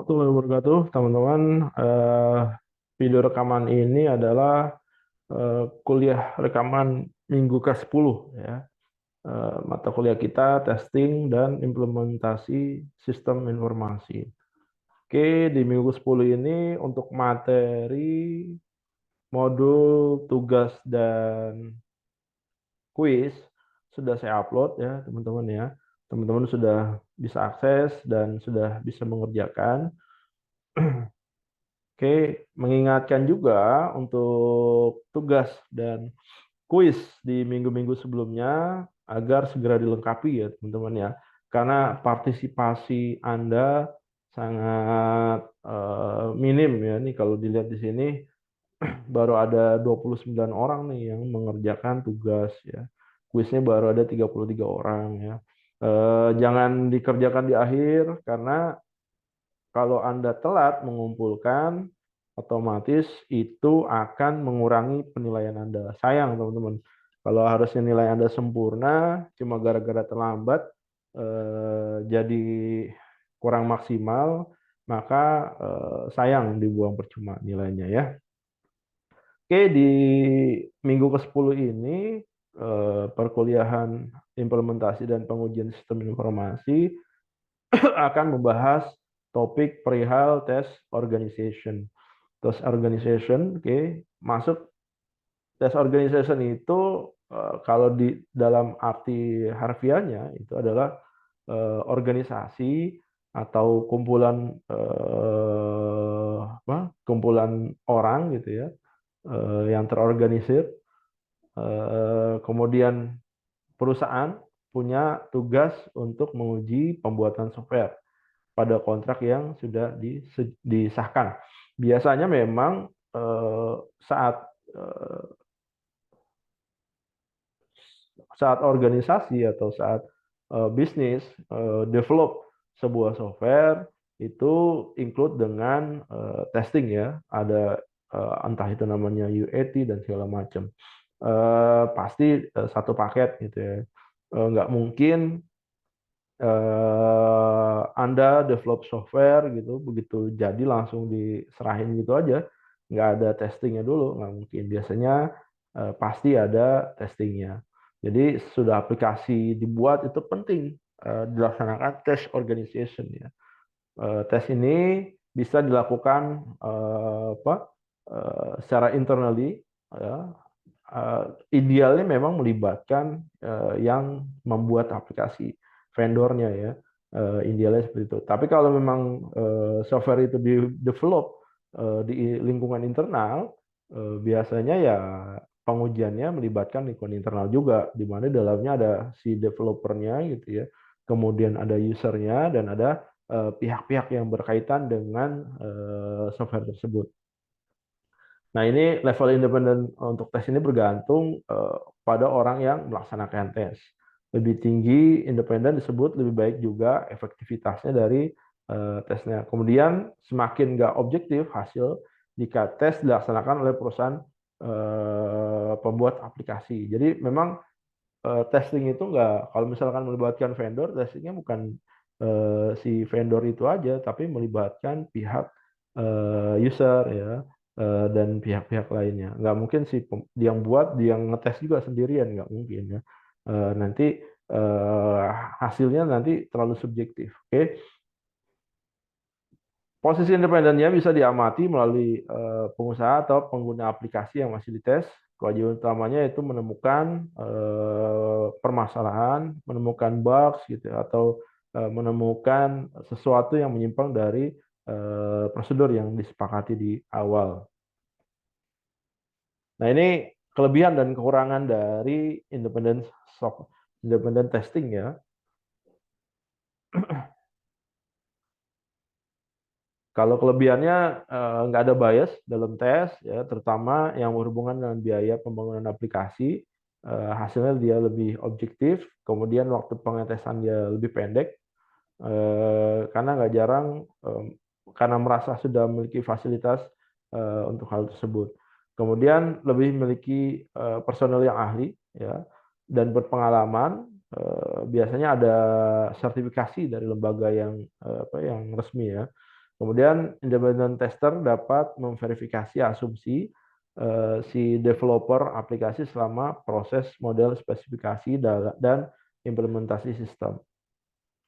warahmatullahi wabarakatuh, teman-teman. Video rekaman ini adalah kuliah rekaman minggu ke-10 ya. Mata kuliah kita testing dan implementasi sistem informasi. Oke, di minggu ke-10 ini untuk materi modul tugas dan kuis sudah saya upload ya, teman-teman ya. Teman-teman sudah bisa akses dan sudah bisa mengerjakan. Oke, mengingatkan juga untuk tugas dan kuis di minggu-minggu sebelumnya agar segera dilengkapi ya teman-teman ya. Karena partisipasi Anda sangat minim ya. Nih kalau dilihat di sini baru ada 29 orang nih yang mengerjakan tugas ya. Kuisnya baru ada 33 orang ya. Jangan dikerjakan di akhir karena kalau Anda telat mengumpulkan, otomatis itu akan mengurangi penilaian Anda. Sayang, teman-teman. Kalau harusnya nilai Anda sempurna, cuma gara-gara terlambat, jadi kurang maksimal, maka sayang dibuang percuma nilainya ya. Oke, di minggu ke-10 ini, perkuliahan implementasi dan pengujian sistem informasi akan membahas topik perihal tes organization. Tes organization, oke, masuk tes organization itu kalau di dalam arti harfiahnya itu adalah organisasi atau kumpulan kumpulan orang gitu ya yang terorganisir. Kemudian perusahaan punya tugas untuk menguji pembuatan software pada kontrak yang sudah disahkan. Biasanya memang saat eh, saat organisasi atau saat bisnis develop sebuah software itu include dengan testing ya, ada entah itu namanya UAT dan segala macam. Pasti satu paket gitu ya. Nggak mungkin Anda develop software gitu, begitu jadi langsung diserahin gitu aja, nggak ada testingnya dulu, nggak mungkin. Biasanya pasti ada testingnya. Jadi sudah aplikasi dibuat itu penting dilaksanakan test organization ya. Tes ini bisa dilakukan secara internally ya. Idealnya memang melibatkan yang membuat aplikasi vendornya ya, idealnya seperti itu. Tapi kalau memang software itu di develop di lingkungan internal, biasanya ya pengujiannya melibatkan lingkungan internal juga, di mana dalamnya ada si developernya gitu ya, kemudian ada usernya dan ada pihak-pihak yang berkaitan dengan software tersebut. Nah, ini level independen untuk tes ini bergantung pada orang yang melaksanakan tes. Lebih tinggi independen disebut lebih baik juga efektivitasnya dari tesnya. Kemudian semakin nggak objektif hasil jika tes dilaksanakan oleh perusahaan pembuat aplikasi. Jadi memang testing itu nggak, kalau misalkan melibatkan vendor, testingnya bukan si vendor itu aja, tapi melibatkan pihak user ya dan pihak-pihak lainnya. Nggak mungkin si yang buat dia ngetes juga sendirian, nggak mungkin ya. Nanti eh, hasilnya nanti terlalu subjektif. Oke. Posisi independennya bisa diamati melalui pengusaha atau pengguna aplikasi yang masih dites. Kewajiban utamanya itu menemukan permasalahan, menemukan bugs gitu ya, atau menemukan sesuatu yang menyimpang dari prosedur yang disepakati di awal. Nah, ini kelebihan dan kekurangan dari independent testing ya. Kalau kelebihannya nggak ada bias dalam tes, ya, terutama yang berhubungan dengan biaya pembangunan aplikasi, hasilnya dia lebih objektif, kemudian waktu pengetesan dia lebih pendek, karena nggak jarang karena merasa sudah memiliki fasilitas untuk hal tersebut. Kemudian lebih memiliki personel yang ahli, ya, dan berpengalaman. Biasanya ada sertifikasi dari lembaga yang yang resmi ya. Kemudian independent tester dapat memverifikasi asumsi si developer aplikasi selama proses model spesifikasi dan implementasi sistem.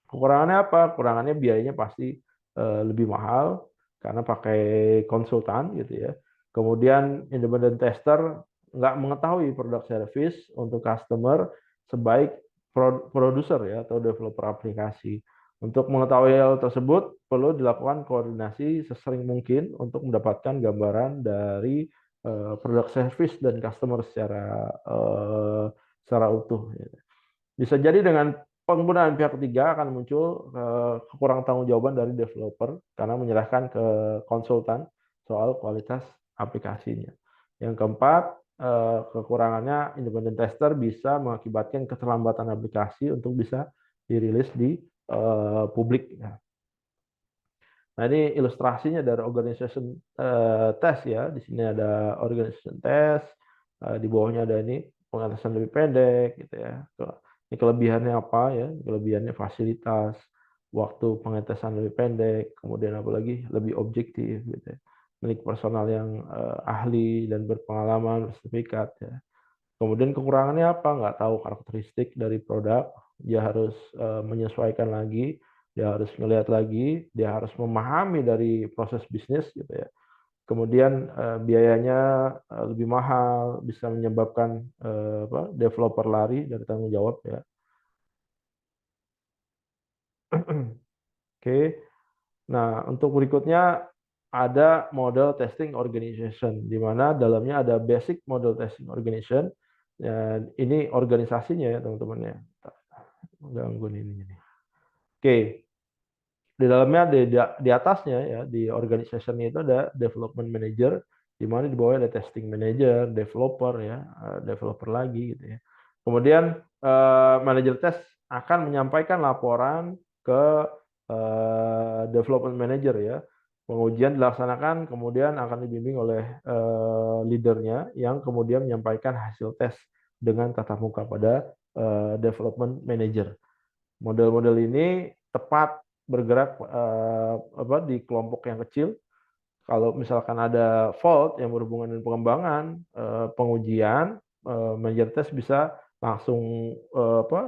Kekurangannya apa? Kekurangannya biayanya pasti lebih mahal karena pakai konsultan gitu ya. Kemudian independent tester nggak mengetahui produk service untuk customer sebaik produser ya atau developer aplikasi. Untuk mengetahui hal tersebut perlu dilakukan koordinasi sesering mungkin untuk mendapatkan gambaran dari produk service dan customer secara utuh. Bisa jadi dengan penggunaan pihak ketiga akan muncul kekurang tanggung-jawaban dari developer karena menyerahkan ke konsultan soal kualitas aplikasinya. Yang keempat, kekurangannya independent tester bisa mengakibatkan keterlambatan aplikasi untuk bisa dirilis di publik. Nah, ini ilustrasinya dari organization test ya. Di sini ada organization test, di bawahnya ada ini pengetesan lebih pendek gitu ya. Ini kelebihannya apa ya? Kelebihannya fasilitas, waktu pengetesan lebih pendek, kemudian apalagi lebih objektif gitu ya. Milik personal yang ahli dan berpengalaman, bersertifikat ya. Kemudian kekurangannya apa? Nggak tahu karakteristik dari produk, dia harus menyesuaikan lagi, dia harus melihat lagi, dia harus memahami dari proses bisnis gitu ya. Kemudian biayanya lebih mahal, bisa menyebabkan developer lari dari tanggung jawab ya. Oke. Nah, untuk berikutnya ada model testing organization, di mana dalamnya ada basic model testing organization. Dan ini organisasinya ya teman-teman ya. Ganggu ini. Oke, di dalamnya di atasnya ya di organization itu ada development manager, di mana di bawahnya ada testing manager, developer ya, developer lagi gitu ya. Kemudian manager test akan menyampaikan laporan ke development manager ya. Pengujian dilaksanakan kemudian akan dibimbing oleh leadernya yang kemudian menyampaikan hasil tes dengan tatap muka pada development manager. Model-model ini tepat bergerak di kelompok yang kecil. Kalau misalkan ada fault yang berhubungan dengan pengembangan, pengujian, manajer tes bisa langsung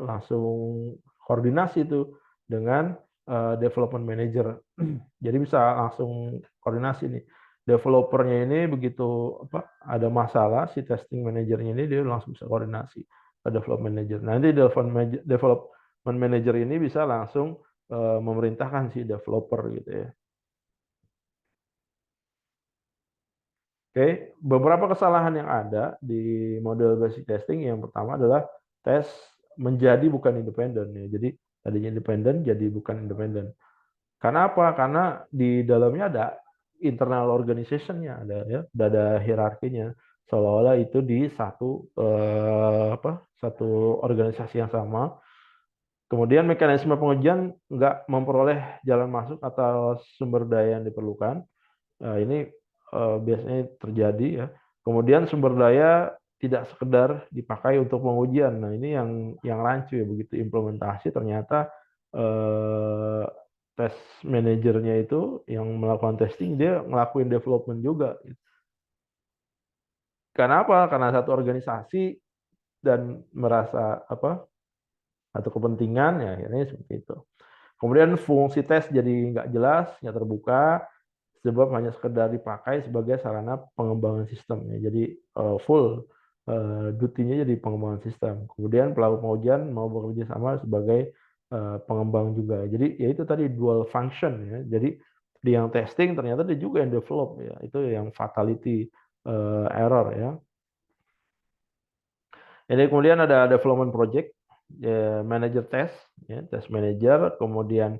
langsung koordinasi itu dengan development manager. Jadi bisa langsung koordinasi nih. Developernya ini begitu ada masalah, si testing manajernya ini dia langsung bisa koordinasi ke development manager. Nanti development manager ini bisa langsung memerintahkan si developer gitu ya. Oke, beberapa kesalahan yang ada di model basic testing yang pertama adalah tes menjadi bukan independen ya. Jadi tadinya independen jadi bukan independen. Karena apa? Karena di dalamnya ada internal organization-nya, ada ya, ada hierarkinya. Seolah-olah itu di satu organisasi yang sama. Kemudian mekanisme pengujian nggak memperoleh jalan masuk atau sumber daya yang diperlukan. Nah, ini biasanya terjadi ya. Kemudian sumber daya tidak sekedar dipakai untuk pengujian. Nah, ini yang rancu ya, begitu implementasi ternyata eh, tes manajernya itu yang melakukan testing dia ngelakuin development juga. Karena apa? Karena satu organisasi dan merasa atau kepentingan ya akhirnya seperti itu. Kemudian fungsi tes jadi nggak jelas, nggak terbuka, sebab hanya sekedar dipakai sebagai sarana pengembangan sistem. Ya. Jadi full duty-nya jadi pengembangan sistem. Kemudian pelaku pengujian mau bekerja sama sebagai pengembang juga. Jadi ya itu tadi dual function ya. Jadi di yang testing ternyata dia juga yang develop ya. Itu yang fatality error ya. Jadi kemudian ada development project, manager test, ya, test manager, kemudian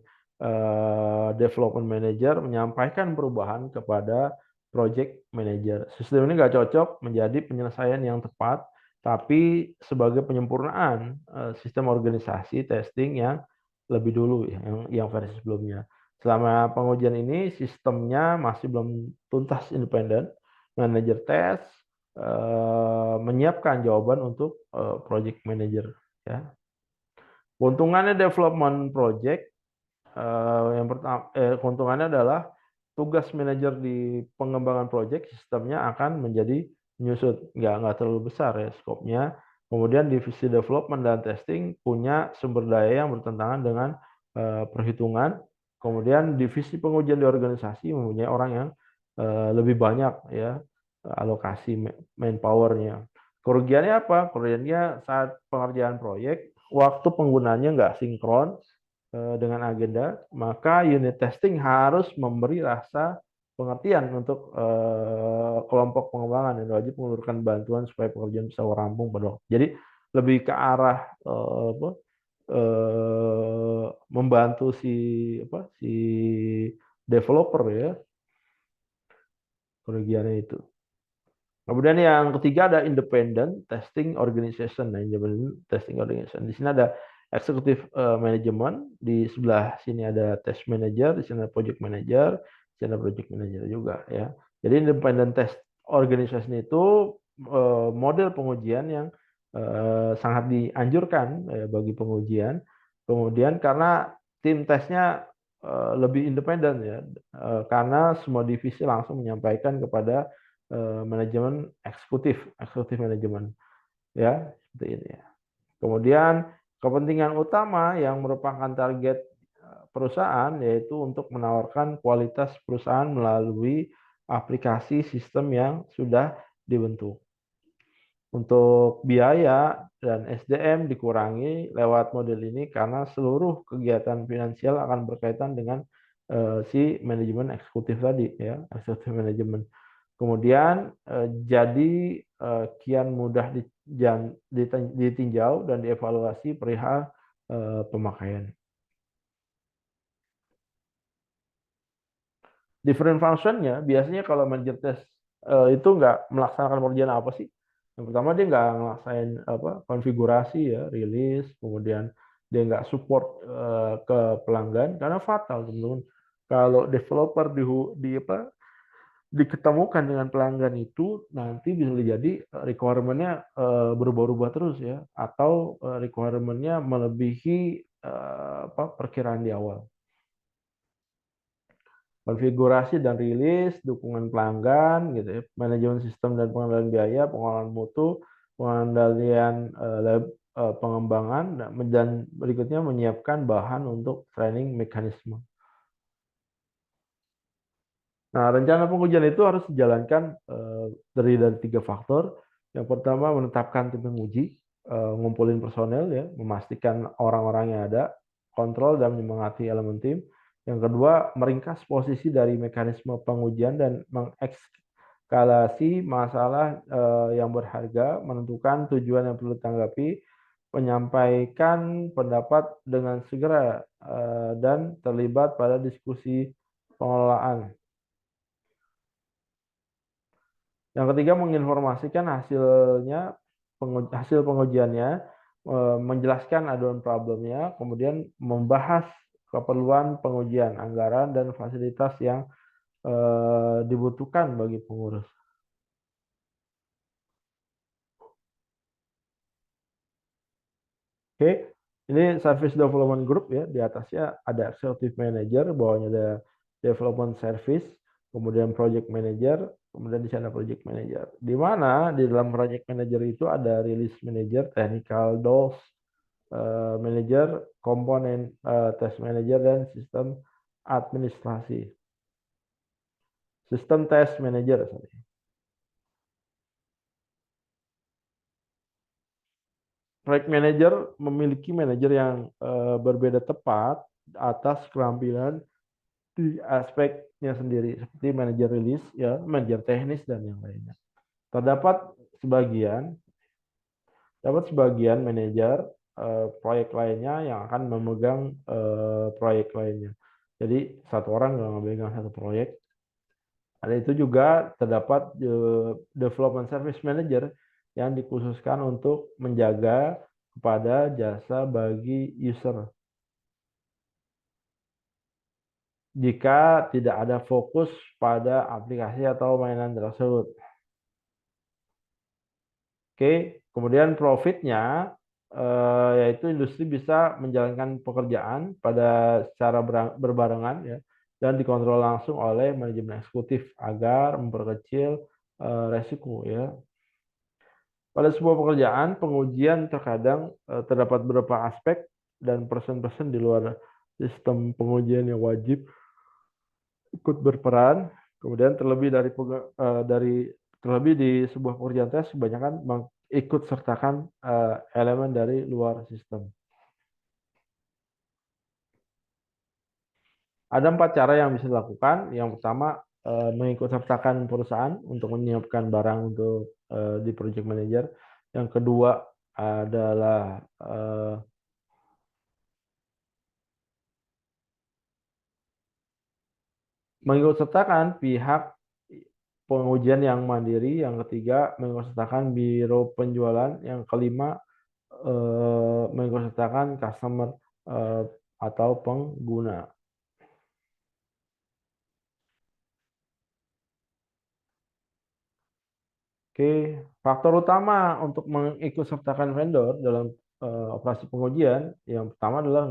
development manager menyampaikan perubahan kepada project manager. Sistem ini nggak cocok menjadi penyelesaian yang tepat, tapi sebagai penyempurnaan sistem organisasi testing yang lebih dulu, yang versi sebelumnya. Selama pengujian ini sistemnya masih belum tuntas independen, manager test menyiapkan jawaban untuk project manager ya. Keuntungannya development project yang pertama keuntungannya adalah tugas manajer di pengembangan proyek sistemnya akan menjadi menyusut, nggak terlalu besar ya skopnya. Kemudian divisi development dan testing punya sumber daya yang bertentangan dengan perhitungan. Kemudian divisi pengujian di organisasi mempunyai orang yang lebih banyak ya alokasi manpowernya. Kerugiannya apa? Kerugiannya saat pengerjaan proyek, waktu penggunaannya nggak sinkron dengan agenda, maka unit testing harus memberi rasa pengertian untuk kelompok pengembangan dan wajib mengeluarkan bantuan supaya pekerjaan bisa rampung pada waktu. Jadi lebih ke arah membantu si developer ya kerugiannya itu. Kemudian yang ketiga ada independent testing organization. Nah, independent testing organization. Di sini ada executive management, di sebelah sini ada test manager, di sini ada project manager, di sini ada project manager juga ya. Jadi independent test organization itu model pengujian yang sangat dianjurkan bagi pengujian. Kemudian karena tim tesnya lebih independen ya, karena semua divisi langsung menyampaikan kepada manajemen eksekutif manajemen ya seperti ini ya. Kemudian kepentingan utama yang merupakan target perusahaan yaitu untuk menawarkan kualitas perusahaan melalui aplikasi sistem yang sudah dibentuk. Untuk biaya dan SDM dikurangi lewat model ini karena seluruh kegiatan finansial akan berkaitan dengan si manajemen eksekutif tadi ya, eksekutif manajemen. Kemudian jadi kian mudah ditinjau dan dievaluasi perihal pemakaian. Different functionnya biasanya kalau manajer test itu nggak melaksanakan pekerjaan apa sih? Yang pertama dia nggak ngelaksanain konfigurasi ya, rilis, kemudian dia nggak support ke pelanggan karena fatal teman-teman. Kalau developer diketemukan dengan pelanggan itu nanti bisa jadi requirement-nya berubah-ubah terus ya atau requirement-nya melebihi perkiraan di awal. Konfigurasi dan rilis, dukungan pelanggan gitu ya, manajemen sistem dan pengendalian biaya, pengelolaan mutu, pengendalian pengembangan dan berikutnya menyiapkan bahan untuk training mekanisme. Nah, rencana pengujian itu harus dijalankan dari 3 faktor. Yang pertama, menetapkan tim penguji, ngumpulin personel ya, memastikan orang-orang yang ada, kontrol dan menyemangati elemen tim. Yang kedua, meringkas posisi dari mekanisme pengujian dan mengekskalasi masalah yang berharga, menentukan tujuan yang perlu ditanggapi, menyampaikan pendapat dengan segera dan terlibat pada diskusi pengelolaan. Yang ketiga, menginformasikan hasil pengujiannya, menjelaskan aduan problemnya, kemudian membahas keperluan pengujian, anggaran, dan fasilitas yang dibutuhkan bagi pengurus. Oke, ini service development group ya. Di atasnya ada executive manager, bawahnya ada development service, kemudian project manager, kemudian di sana project manager. Di mana di dalam project manager itu ada release manager, technical docs manager, komponen test manager, dan sistem administrasi. Sistem test manager. Sorry. Project manager memiliki manajer yang berbeda tepat atas keterampilan di aspeknya sendiri seperti manajer rilis ya, manajer teknis dan yang lainnya. Sebagian dapat sebagian manajer proyek lainnya yang akan memegang proyek lainnya. Jadi satu orang nggak memegang satu proyek. Ada itu juga terdapat development service manager yang dikhususkan untuk menjaga kepada jasa bagi user. Jika tidak ada fokus pada aplikasi atau mainan tersebut. Oke, kemudian profitnya yaitu industri bisa menjalankan pekerjaan pada secara berbarengan ya, dan dikontrol langsung oleh manajemen eksekutif agar memperkecil resiko ya. Pada sebuah pekerjaan, pengujian terkadang terdapat beberapa aspek dan persen-persen di luar sistem pengujian yang wajib ikut berperan. Kemudian terlebih di sebuah pekerjaan tes kebanyakan ikut sertakan elemen dari luar sistem. Ada 4 cara yang bisa dilakukan. Yang pertama, mengikutsertakan perusahaan untuk menyiapkan barang untuk di project manager. Yang kedua adalah mengikutsertakan pihak pengujian yang mandiri. Yang ketiga, mengikutsertakan biro penjualan. Yang kelima, mengikutsertakan customer atau pengguna. Oke, faktor utama untuk mengikutsertakan vendor dalam operasi pengujian yang pertama adalah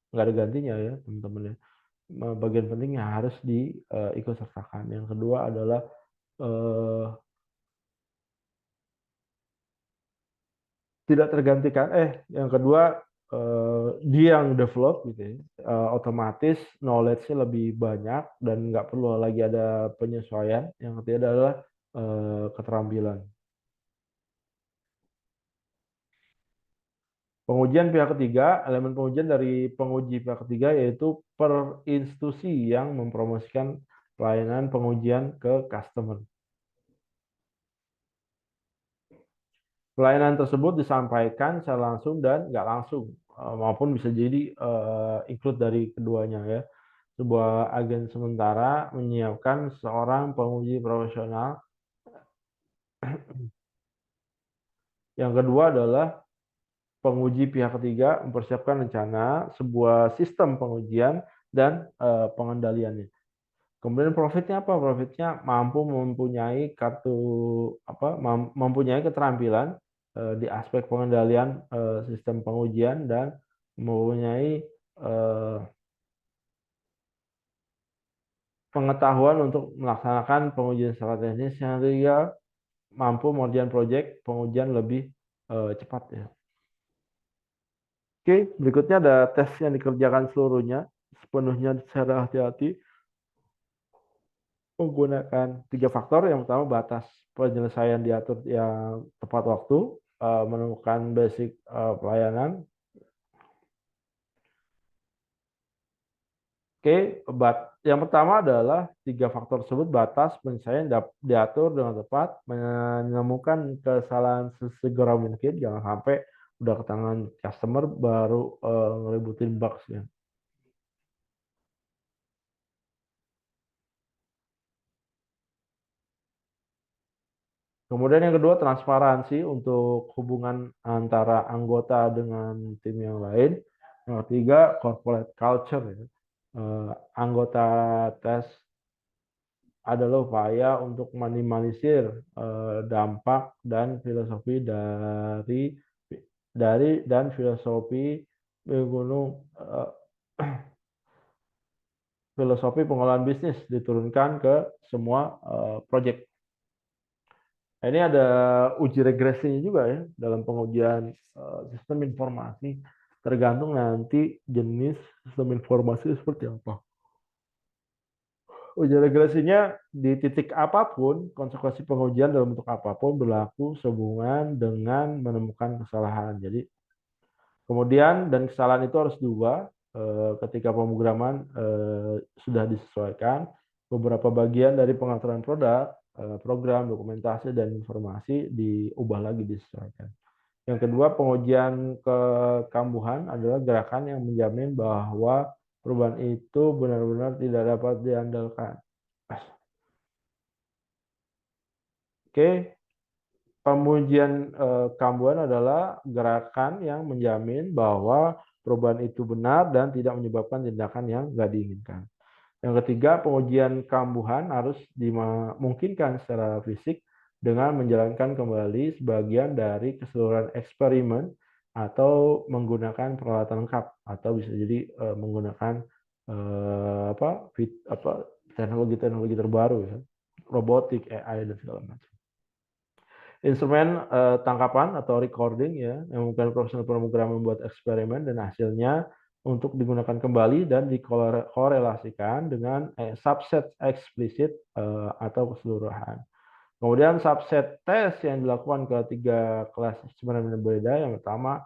nggak ada gantinya ya teman-teman ya. Bagian pentingnya harus diikutsertakan. Yang kedua adalah eh, tidak tergantikan. Yang kedua dia yang develop gitu ya. Otomatis knowledge-nya lebih banyak dan nggak perlu lagi ada penyesuaian. Yang ketiga adalah keterampilan. Pengujian pihak ketiga, elemen pengujian dari penguji pihak ketiga yaitu per institusi yang mempromosikan pelayanan pengujian ke customer. Pelayanan tersebut disampaikan secara langsung dan nggak langsung, maupun bisa jadi include dari keduanya ya. Sebuah agen sementara menyiapkan seorang penguji profesional. Yang kedua adalah penguji pihak ketiga mempersiapkan rencana sebuah sistem pengujian dan pengendaliannya. Kemudian profitnya apa? Profitnya mampu mempunyai mempunyai keterampilan di aspek pengendalian sistem pengujian dan mempunyai eh, pengetahuan untuk melaksanakan pengujian secara teknis sehingga mampu mengerjakan proyek pengujian lebih cepat ya. Oke, berikutnya ada tes yang dikerjakan seluruhnya sepenuhnya secara hati-hati menggunakan 3 faktor. Yang pertama, batas penyelesaian diatur yang tepat waktu, menemukan basic pelayanan. Oke, yang pertama adalah 3 faktor tersebut, batas penyelesaian diatur dengan tepat, menemukan kesalahan sesegera mungkin, jangan sampai udah ke tangan customer baru ngeributin bugs ya. Kemudian yang kedua, transparansi untuk hubungan antara anggota dengan tim yang lain. Yang ketiga, corporate culture ya. Anggota tes adalah upaya untuk minimalisir dampak dan filosofi dan filosofi gunung filosofi pengolahan bisnis diturunkan ke semua proyek. Ini ada uji regresinya juga ya dalam pengujian sistem informasi, tergantung nanti jenis sistem informasi seperti apa. Uji regresinya di titik apapun, konsekuensi pengujian dalam bentuk apapun berlaku sehubungan dengan menemukan kesalahan. Jadi kemudian dan kesalahan itu harus diubah ketika pemrograman sudah disesuaikan. Beberapa bagian dari pengaturan produk, program, dokumentasi, dan informasi diubah lagi, disesuaikan. Yang kedua, pengujian kekambuhan adalah gerakan yang menjamin bahwa perubahan itu benar-benar tidak dapat diandalkan. Oke, pengujian kambuhan adalah gerakan yang menjamin bahwa perubahan itu benar dan tidak menyebabkan tindakan yang nggak diinginkan. Yang ketiga, pengujian kambuhan harus dimungkinkan secara fisik dengan menjalankan kembali sebagian dari keseluruhan eksperimen atau menggunakan peralatan lengkap atau bisa jadi menggunakan teknologi-teknologi terbaru ya, robotik, AI dan segala macam. Instrumen tangkapan atau recording ya, yang memungkinkan profesional pemrogram membuat eksperimen dan hasilnya untuk digunakan kembali dan dikorelasikan dengan subset eksplisit atau keseluruhan. Kemudian subset tes yang dilakukan ke 3 kelas eksperimen yang berbeda. Yang pertama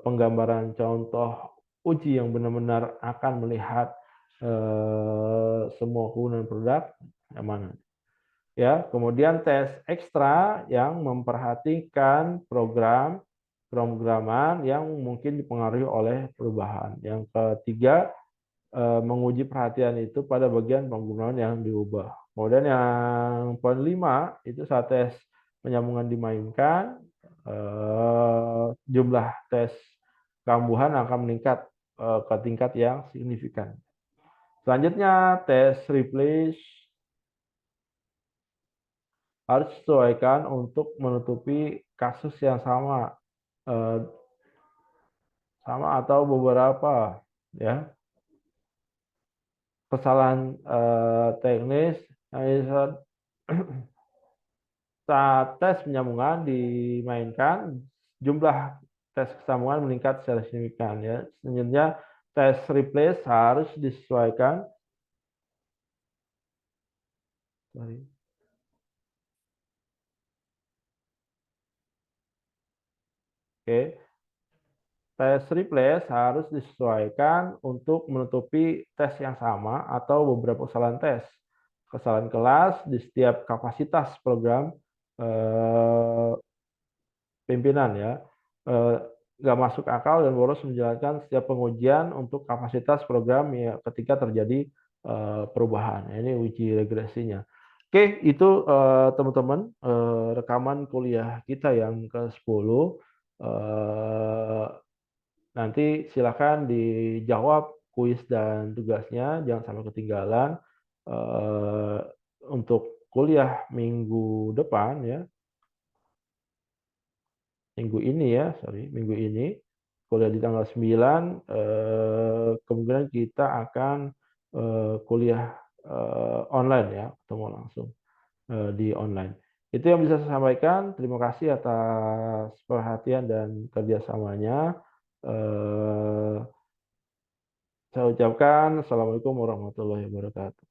penggambaran contoh uji yang benar-benar akan melihat semua kegunaan produk yang mana. Ya, kemudian tes ekstra yang memperhatikan pemrograman yang mungkin dipengaruhi oleh perubahan. Yang ketiga, menguji perhatian itu pada bagian penggunaan yang diubah. Kemudian yang poin 5 itu saat tes penyambungan dimainkan, jumlah tes kambuhan akan meningkat ke tingkat yang signifikan. Selanjutnya, tes replace harus disesuaikan untuk menutupi kasus yang sama atau beberapa ya kesalahan teknis saat tes penyambungan dimainkan, jumlah tes kesambungan meningkat secara signifikan ya. Selanjutnya tes replace harus disesuaikan. Oke. Tes replace harus disesuaikan untuk menutupi tes yang sama atau beberapa kesalahan tes. Kesalahan kelas di setiap kapasitas program pimpinan ya. Nggak masuk akal dan boros menjalankan setiap pengujian untuk kapasitas program ya ketika terjadi perubahan. Ini uji regresinya. Oke, itu teman-teman rekaman kuliah kita yang ke-10. Nanti silakan dijawab kuis dan tugasnya, jangan sampai ketinggalan. Untuk kuliah minggu depan ya, minggu ini kuliah di tanggal 9, kemudian kita akan kuliah online ya, ketemu langsung di online. Itu yang bisa saya sampaikan. Terima kasih atas perhatian dan kerjasamanya. Saya ucapkan Assalamualaikum warahmatullahi wabarakatuh.